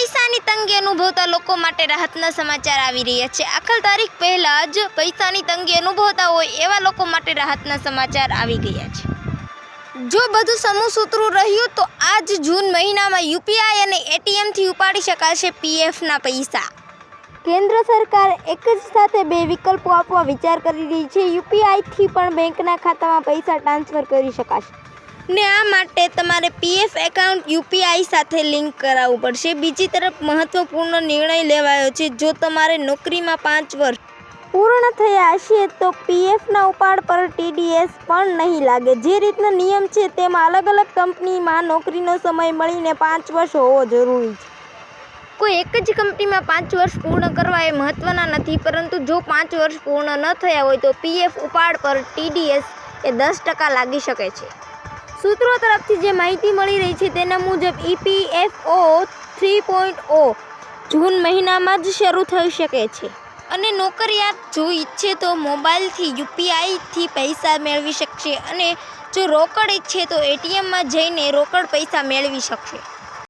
પૈસાની તંગી અનુભવતા લોકો માટે રાહતના સમાચાર આવી રહ્યા છે। આખર તારીખ પહેલાં જ પૈસાની તંગી અનુભવતા હોય એવા લોકો માટે રાહતના સમાચાર આવી ગયા છે। જો બધું સમસૂત્રું રહ્યું તો આજ જૂન મહિનામાં યુપીઆઈ અને એટીએમથી ઉપાડી શકાશે પીએફના પૈસા। કેન્દ્ર સરકાર એક જ સાથે બે વિકલ્પો આપવા વિચાર કરી રહી છે। યુપીઆઈથી પણ બેંકના ખાતામાં પૈસા ટ્રાન્સફર કરી શકાશે ને આ માટે તમારે પીએફ એકાઉન્ટ યુપીઆઈ સાથે લિંક કરાવવું પડશે। બીજી તરફ મહત્વપૂર્ણ નિર્ણય લેવાયો છે। જો તમારે નોકરીમાં 5 વર્ષ પૂર્ણ થયા હશે તો પીએફના ઉપાડ પર ટીડીએસ પણ નહીં લાગે। જે રીતનો નિયમ છે તેમાં અલગ અલગ કંપનીમાં નોકરીનો સમય મળીને 5 વર્ષ હોવો જરૂરી છે। કોઈ એક જ કંપનીમાં 5 વર્ષ પૂર્ણ કરવા એ મહત્ત્વના નથી, પરંતુ જો 5 વર્ષ પૂર્ણ ન થયા હોય તો પીએફ ઉપાડ પર ટીડીએસ એ 10% લાગી શકે છે। સૂત્રો તરફથી જે માહિતી મળી રહી છે તેના મુજબ ઈપીએફઓ 3.0 જૂન મહિનામાં જ શરૂ થઈ શકે છે અને નોકરિયાત જો ઈચ્છે તો મોબાઈલથી યુપીઆઈથી પૈસા મેળવી શકશે અને જો રોકડ ઈચ્છે તો એટીએમમાં જઈને રોકડ પૈસા મેળવી શકશે।